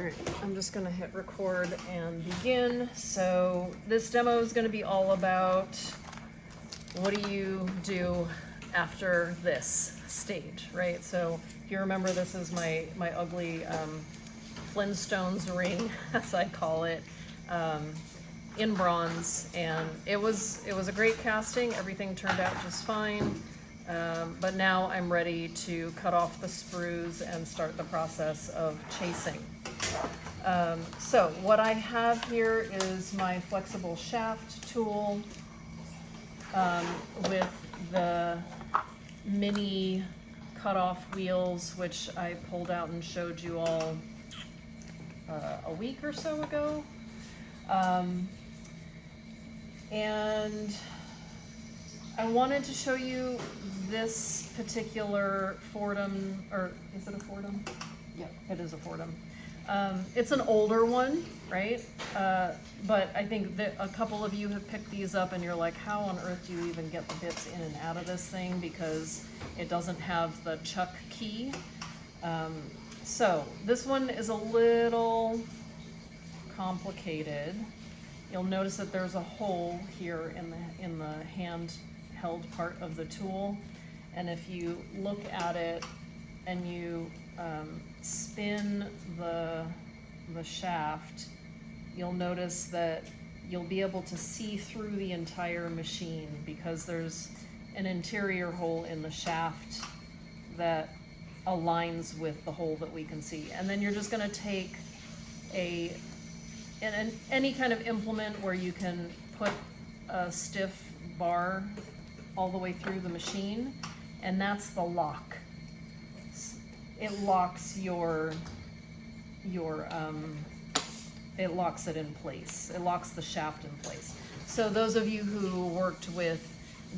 Alright, I'm just gonna hit record and begin. So this demo is gonna be all about what do you do after this stage, right? So if you remember, this is my ugly Flintstones ring, as I call it, in bronze, and it was a great casting. Everything turned out just fine. But now I'm ready to cut off the sprues and start the process of chasing. So what I have here is my flexible shaft tool with the mini cutoff wheels, which I pulled out and showed you all a week or so ago. And I wanted to show you this particular Fordham, or is it a Fordham? Yeah, it is a Fordham. It's an older one, right? But I think that a couple of you have picked these up and you're like, how on earth do you even get the bits in and out of this thing? Because it doesn't have the chuck key. So this one is a little complicated. You'll notice that there's a hole here in the handheld part of the tool, and if you look at it and you spin the shaft, you'll notice that you'll be able to see through the entire machine because there's an interior hole in the shaft that aligns with the hole that we can see. And then you're just going to take any kind of implement where you can put a stiff bar all the way through the machine, and that's the lock. It locks it locks it in place. It locks the shaft in place. So those of you who worked with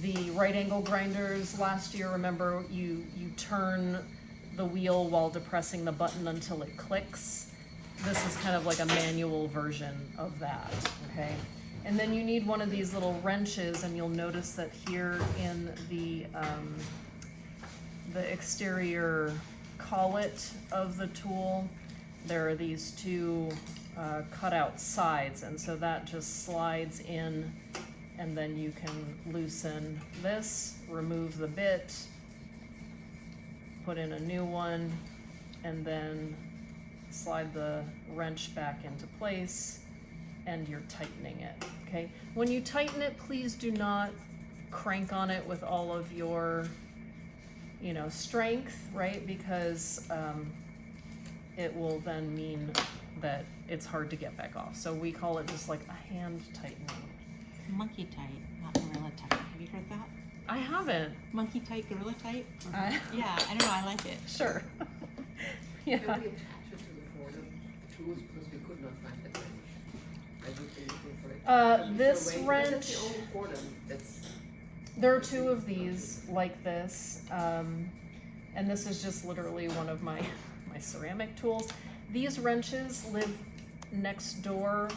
the right angle grinders last year, remember you turn the wheel while depressing the button until it clicks. This is kind of like a manual version of that, okay? And then you need one of these little wrenches, and you'll notice that here in the exterior collet of the tool, there are these two cutout sides, and so that just slides in, and then you can loosen this, remove the bit, put in a new one, and then slide the wrench back into place, and you're tightening it, okay? When you tighten it, please do not crank on it with all of your, strength, right? Because it will then mean that it's hard to get back off. So we call it just like a hand tightening. Monkey tight, not gorilla tight. Have you heard that? I haven't. Monkey tight, gorilla tight? Yeah, I don't know, I like it. Sure. Yeah. Can we attach it to the Fordham tools because we could not find that wrench? I looked in looking for it. This wrench, That's the only Fordham that's. there are two of these like this, and this is just literally one of my ceramic tools. These wrenches live next door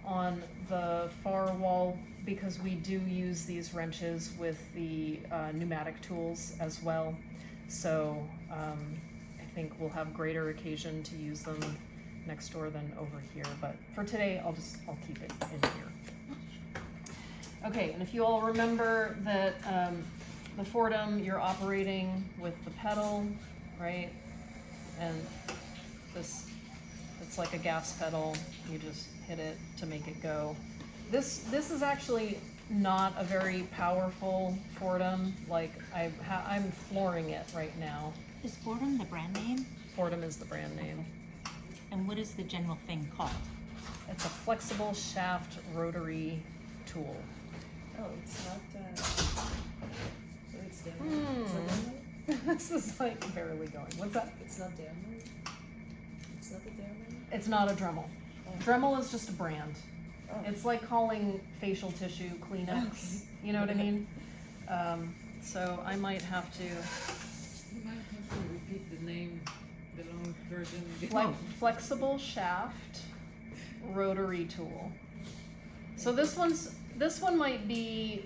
on the far wall because we do use these wrenches with the pneumatic tools as well. So I think we'll have greater occasion to use them next door than over here. But for today, I'll keep it in here. Okay, and if you all remember that the Fordham, you're operating with the pedal, right? And it's like a gas pedal. You just hit it to make it go. This is actually not a very powerful Fordham. Like I'm flooring it right now. Is Fordham the brand name? Fordham is the brand name. And what is the general thing called? It's a flexible shaft rotary tool. Oh, it's not. So it's down. It's not down. This is like barely going. What's that? It's not down. It's not the down. It's not a Dremel. Oh. Dremel is just a brand. Oh. It's like calling facial tissue Kleenex. Okay. You know what I mean? So I might have to. You might have to repeat the name, the long version. Flexible shaft rotary tool. So this one might be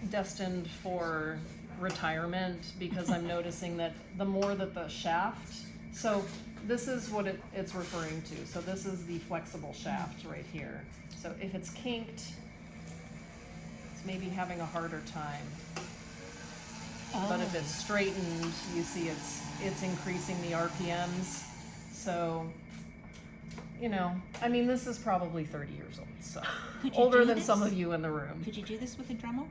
destined for retirement because I'm noticing that the more that the shaft, so this is what it's referring to. So this is the flexible shaft right here. So if it's kinked, it's maybe having a harder time. But if it's straightened, you see it's increasing the RPMs. So, you know, I mean, this is probably 30 years old, so Could you older do than this? some of you in the room. Could you do this with a Dremel?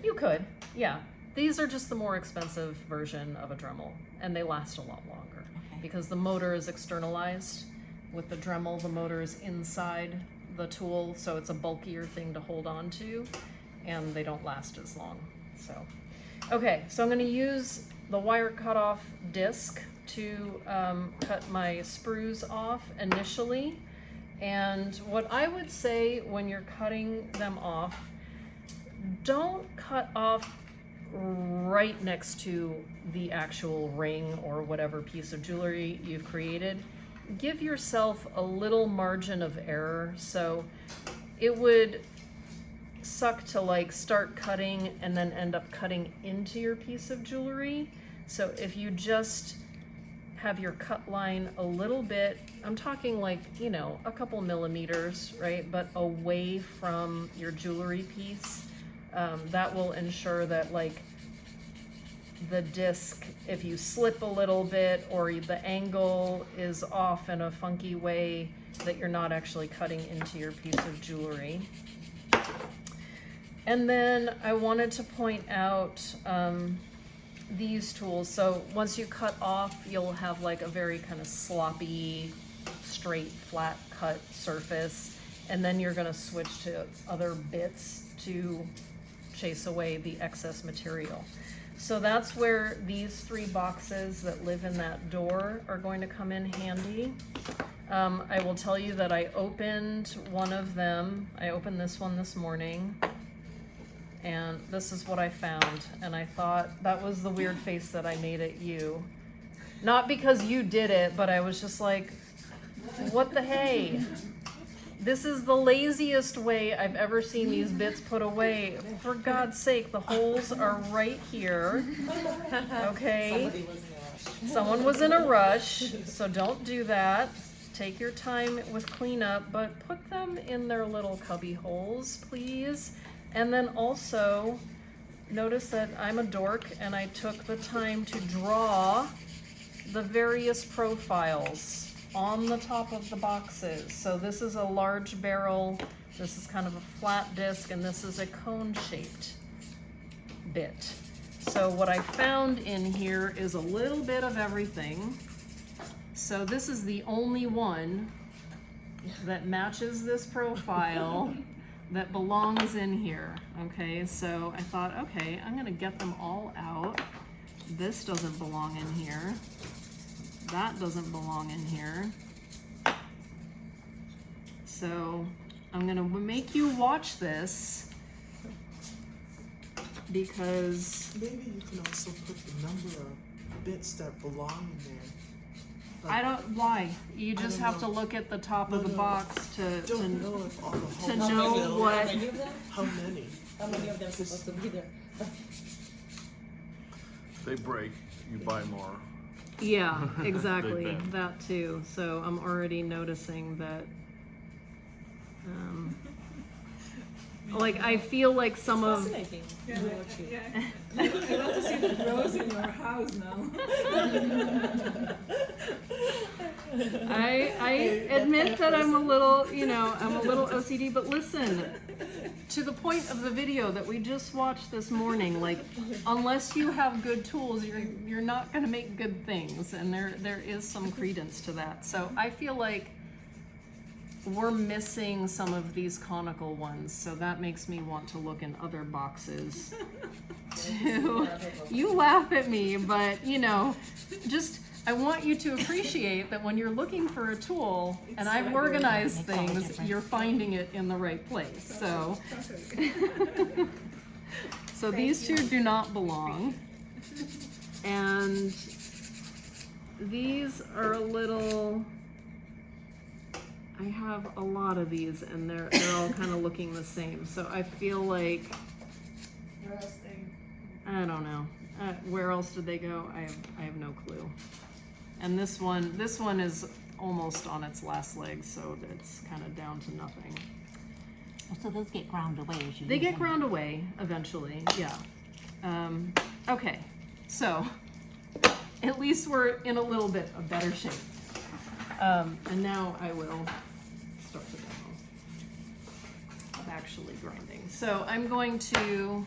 You could, yeah. These are just the more expensive version of a Dremel, and they last a lot longer Okay. because the motor is externalized. With the Dremel, the motor is inside the tool, so it's a bulkier thing to hold on to, and they don't last as long. So, okay, so I'm going to use the wire cutoff disc to cut my sprues off initially. And what I would say when you're cutting them off, don't cut off right next to the actual ring or whatever piece of jewelry you've created. Give yourself a little margin of error. So it would suck to like start cutting and then end up cutting into your piece of jewelry. So if you just have your cut line a little bit, I'm talking like, you know, a couple millimeters, right? But away from your jewelry piece, that will ensure that like the disc, if you slip a little bit or the angle is off in a funky way, that you're not actually cutting into your piece of jewelry. And then I wanted to point out these tools. So once you cut off, you'll have like a very kind of sloppy, straight, flat cut surface. And then you're gonna switch to other bits to chase away the excess material. So that's where these 3 boxes that live in that door are going to come in handy. I will tell you that I opened one of them. I opened this one this morning. And this is what I found, and I thought that was the weird face that I made at you. Not because you did it, but I was just like, what the hey? This is the laziest way I've ever seen these bits put away. For God's sake, the holes are right here, okay? Someone was in a rush, so don't do that. Take your time with cleanup, but put them in their little cubby holes, please. And then also, notice that I'm a dork and I took the time to draw the various profiles on the top of the boxes. So this is a large barrel, this is kind of a flat disc, and this is a cone-shaped bit. So what I found in here is a little bit of everything. So this is the only one that matches this profile that belongs in here, okay? So I thought, okay, I'm gonna get them all out. This doesn't belong in here. That doesn't belong in here. So I'm gonna make you watch this because Maybe you can also put the number of bits that belong in there. I don't, why? You I just don't have know. to look at the top of the No. box to Don't know if all the holes to are know filled. what- How many of them? How many? How many of them supposed to be there? If they break, you buy more. Yeah, exactly, Big Ben. that too. So I'm already noticing that, like, I feel like some of, Fascinating. Yeah, Watching. yeah. I want to see the grows in your house now. I admit that I'm a little, you know, I'm a little OCD, but listen, to the point of the video that we just watched this morning, like, unless you have good tools, you're not gonna make good things, and there is some credence to that. So I feel like we're missing some of these conical ones, so that makes me want to look in other boxes too. You laugh at me, but you know, just I want you to appreciate that when you're looking for a tool and I've organized Makes all the things, difference. you're finding it in the right place. So so these two do not belong. And these are a little, I have a lot of these and they're all kind of looking the same. So I feel like, Where else they? I don't know. Where else did they go? I have no clue. And this one is almost on its last leg, so it's kind of down to nothing. So those get ground away as you They use get them. ground away eventually, yeah. Okay, so at least we're in a little bit of better shape. And now I will start the demo of actually grinding. So I'm going to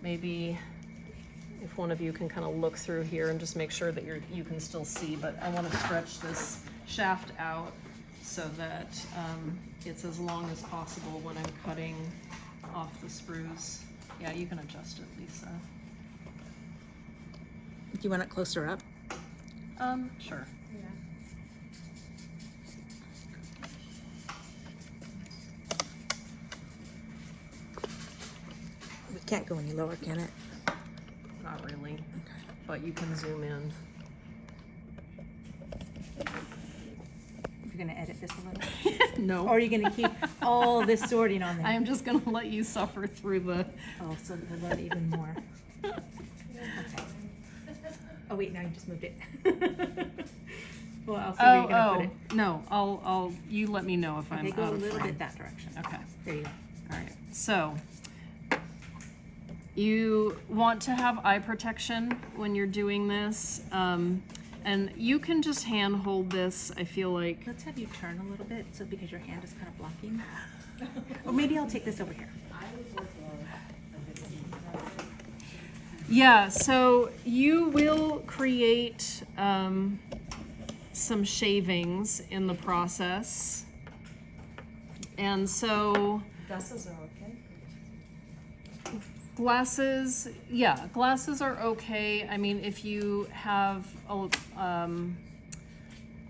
maybe, if one of you can kind of look through here and just make sure that you can still see, but I want to stretch this shaft out so that it's as long as possible when I'm cutting off the sprues. Yeah, you can adjust it, Lisa. Do you want it closer up? Sure. We can't go any lower, can it? Not really, but you can zoom in. You're gonna edit this a little? No. Or are you gonna keep all this sorting on there? I am just gonna let you suffer through the. Oh, so we'll let even more. Okay. Oh wait, now you just moved it. Well, I'll see where you're gonna put it. No, you let me know if I'm Okay, go a out of little frame. bit that direction. Okay, There you go. all right, so. You want to have eye protection when you're doing this, and you can just hand hold this, I feel like. Let's have you turn a little bit, so because your hand is kind of blocking. Or maybe I'll take this over here. Yeah, so you will create some shavings in the process. And so Glasses are okay. glasses are okay. I mean, if you have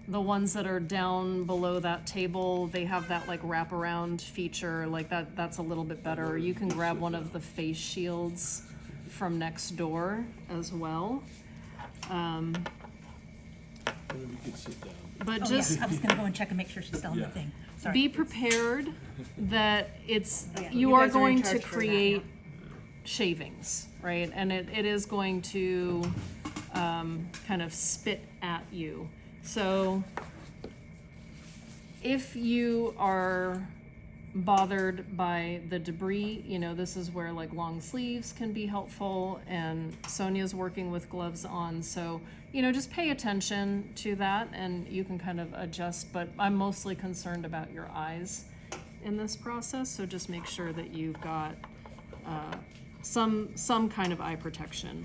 the ones that are down below that table, they have that like wraparound feature, like that's a little bit better. Or you can grab one of the face shields from next door as well. Maybe you could sit down. But Oh, just yeah. I was gonna go and check and make sure she's still on the Yeah. thing. Sorry. be prepared that it's Oh, yeah. you You are guys are in going to charge for that, create shavings, right? And it is going to kind of spit at you. So if you are bothered by the debris, you know, this is where like long sleeves can be helpful, and Sonia's working with gloves on, so you know, just pay attention to that and you can kind of adjust. But I'm mostly concerned about your eyes in this process, so just make sure that you've got some kind of eye protection.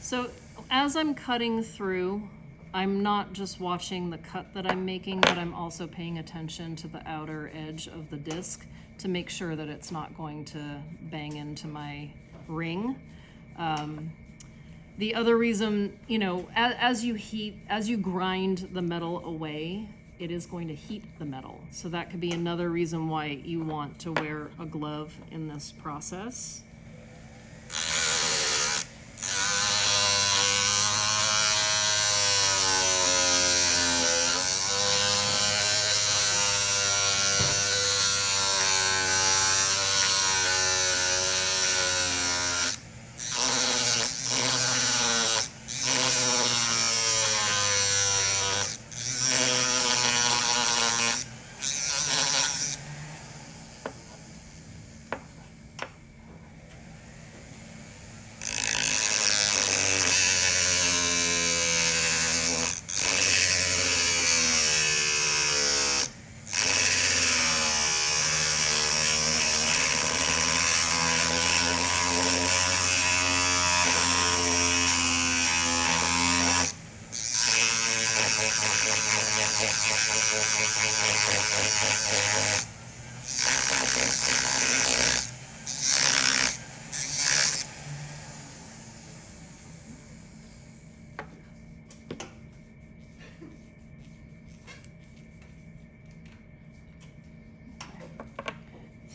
So as I'm cutting through, I'm not just watching the cut that I'm making, but I'm also paying attention to the outer edge of the disc to make sure that it's not going to bang into my ring. The other reason, you know, as you grind the metal away, it is going to heat the metal. So that could be another reason why you want to wear a glove in this process.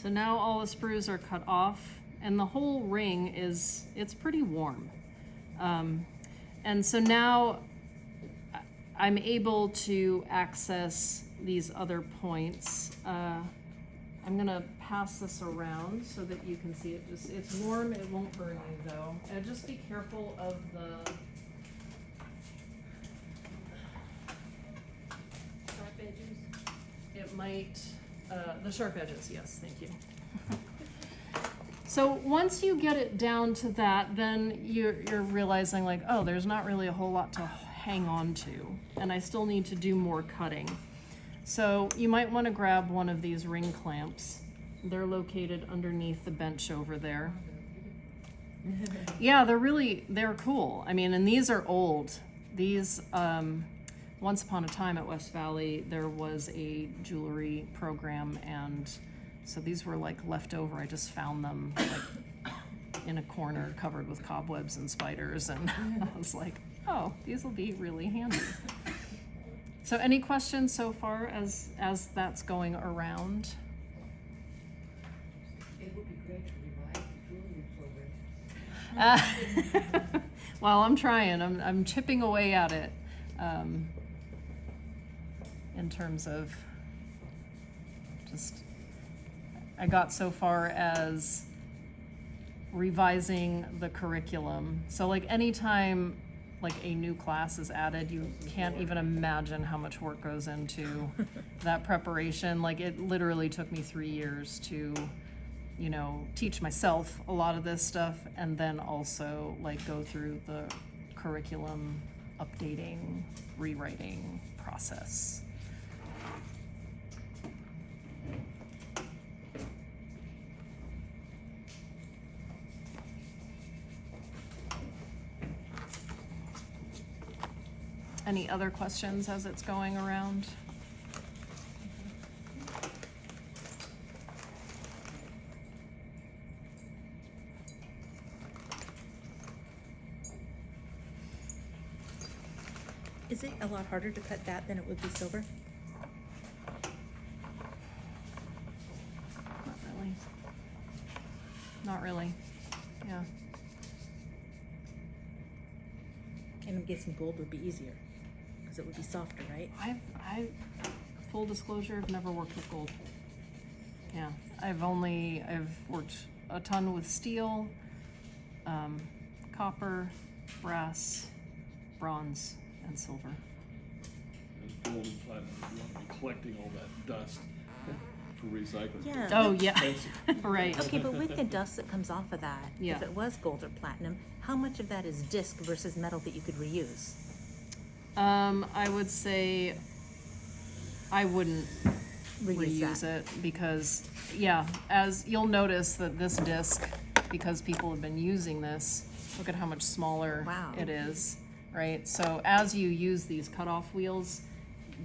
So now all the sprues are cut off, and the whole ring it's pretty warm. And so now I'm able to access these other points. I'm gonna pass this around so that you can see it. It's warm, it won't burn you though. And just be careful of the sharp edges. It might, the sharp edges, yes, thank you. So once you get it down to that, then you're realizing like, oh, there's not really a whole lot to hang on to, and I still need to do more cutting. So you might want to grab one of these ring clamps. They're located underneath the bench over there. Yeah, they're cool. I mean, and these are old. These, once upon a time at West Valley, there was a jewelry program, and so these were like left over. I just found them like in a corner covered with cobwebs and spiders, and I was like, oh, these will be really handy. So any questions so far as that's going around? It would be great to revive the jewelry program. Well, I'm trying. I'm chipping away at it in terms of just, I got so far as revising the curriculum. So like anytime like a new class is added, you can't even imagine how much work goes into that preparation. Like it literally took me 3 years to, you know, teach myself a lot of this stuff, and then also like go through the curriculum updating, rewriting process. Any other questions as it's going around? Is it a lot harder to cut that than it would be silver? Not really. Not really. Yeah. And I'm guessing gold would be easier, because it would be softer, right? I full disclosure, I've never worked with gold. Yeah, I've worked a ton with steel, copper, brass, bronze, and silver. And gold and platinum, you want to be collecting all that dust for recycling. Yeah. Oh, yeah, Expensive. right. Okay, but with the dust that comes off of that, Yeah. if it was gold or platinum, how much of that is disc versus metal that you could reuse? I would say I wouldn't reuse that. it because, yeah, as you'll notice that this disc, because people have been using this, look at how much smaller Wow. it is, right? So as you use these cutoff wheels,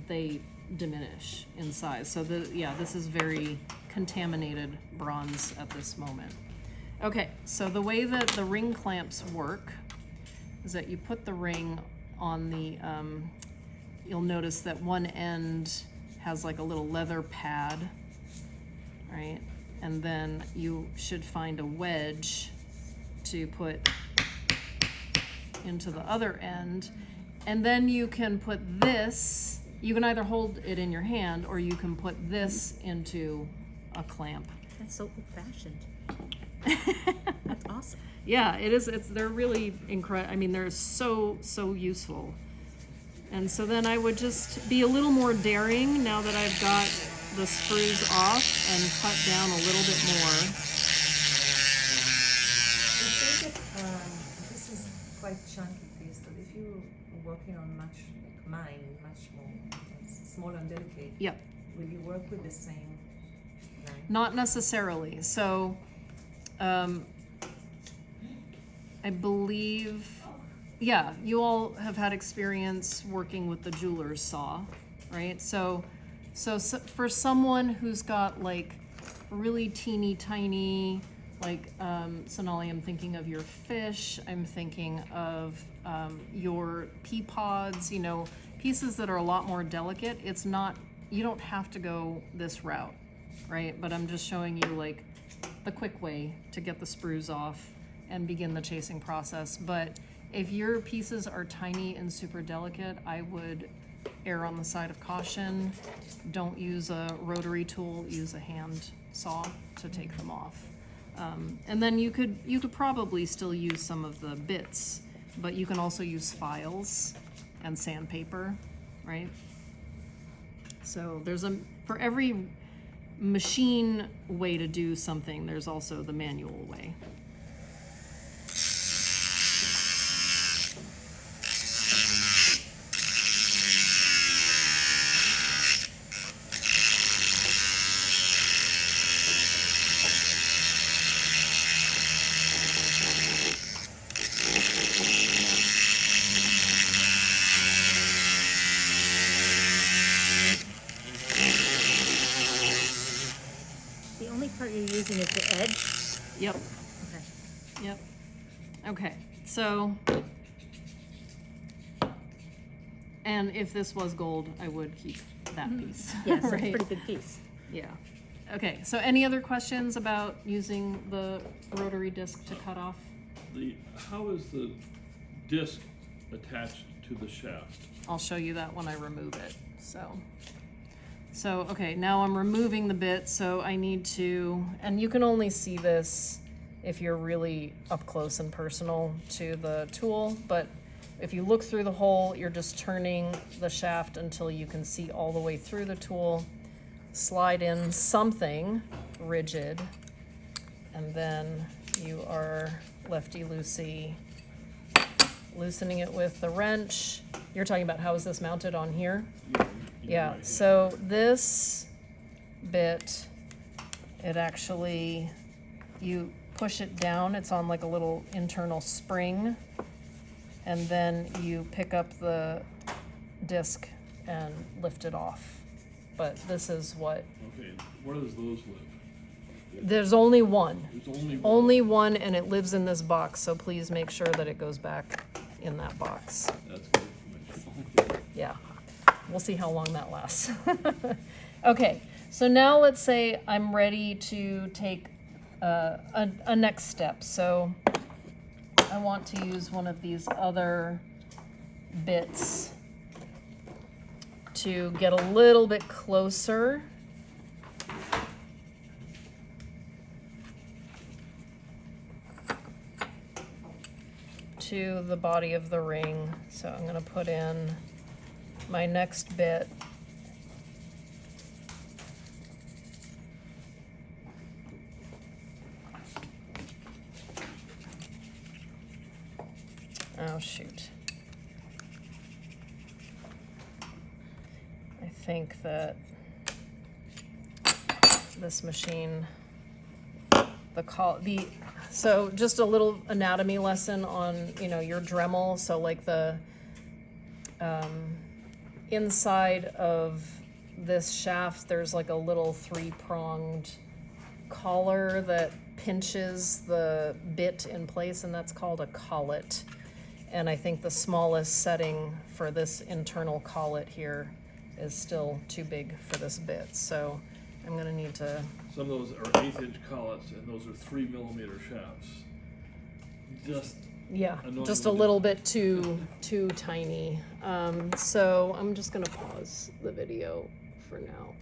they diminish in size. So this is very contaminated bronze at this moment. Okay, so the way that the ring clamps work is that you put the ring on the, you'll notice that one end has like a little leather pad, right? And then you should find a wedge to put into the other end. And then you can put this, you can either hold it in your hand or you can put this into a clamp. That's so old-fashioned. That's awesome. Yeah, it is. They're really incredible. I mean, they're so useful. And so then I would just be a little more daring now that I've got the sprues off and cut down a little bit more. I think this is quite chunky piece, but if you are working on much like mine, much more small and delicate, Yep. will you work with the same knife? Not necessarily. So, I believe, yeah, you all have had experience working with the jeweler's saw, right? So for someone who's got like really teeny tiny, like, Sonali, I'm thinking of your fish, I'm thinking of your pea pods, you know, pieces that are a lot more delicate. It's not, you don't have to go this route. right? But I'm just showing you like the quick way to get the sprues off and begin the chasing process. But if your pieces are tiny and super delicate, I would err on the side of caution. Don't use a rotary tool, use a hand saw to take them off. And then you could probably still use some of the bits, but you can also use files and sandpaper, right? So for every machine way to do something, there's also the manual way. The only part you're using is the edge? Yep. Okay. Yep. Okay, so, and if this was gold, I would keep that piece. Yes, right? it's a pretty big piece. Yeah. Okay, so any other questions about using the rotary disc to cut off? How is the disc attached to the shaft? I'll show you that when I remove it, So, okay, now I'm removing the bit, so I need to, and you can only see this if you're really up close and personal to the tool, but if you look through the hole, you're just turning the shaft until you can see all the way through the tool, slide in something rigid, and then you are lefty-loosey loosening it with the wrench. You're talking about how is this mounted on here? Yeah, Right. so this bit, it actually, you push it down, it's on like a little internal spring, and then you pick up the disc and lift it off. But this is what, Okay, where does those live? there's only one. There's only one. Only one, and it lives in this box, so please make sure that it goes back in that box. That's good information. Yeah, we'll see how long that lasts. Okay, so now let's say I'm ready to take a next step. So I want to use one of these other bits to get a little bit closer. To the body of the ring. So I'm going to put in my next bit. Oh shoot. I think that this machine, so just a little anatomy lesson on, your Dremel. So like the inside of this shaft, there's like a little 3-pronged collar that pinches the bit in place, and that's called a collet. And I think the smallest setting for this internal collet here is still too big for this bit. So I'm gonna need to, Some of those are 1/8-inch collets, and those are 3mm shafts. yeah, Annoying just a to do. little bit too tiny. So I'm just gonna pause the video for now.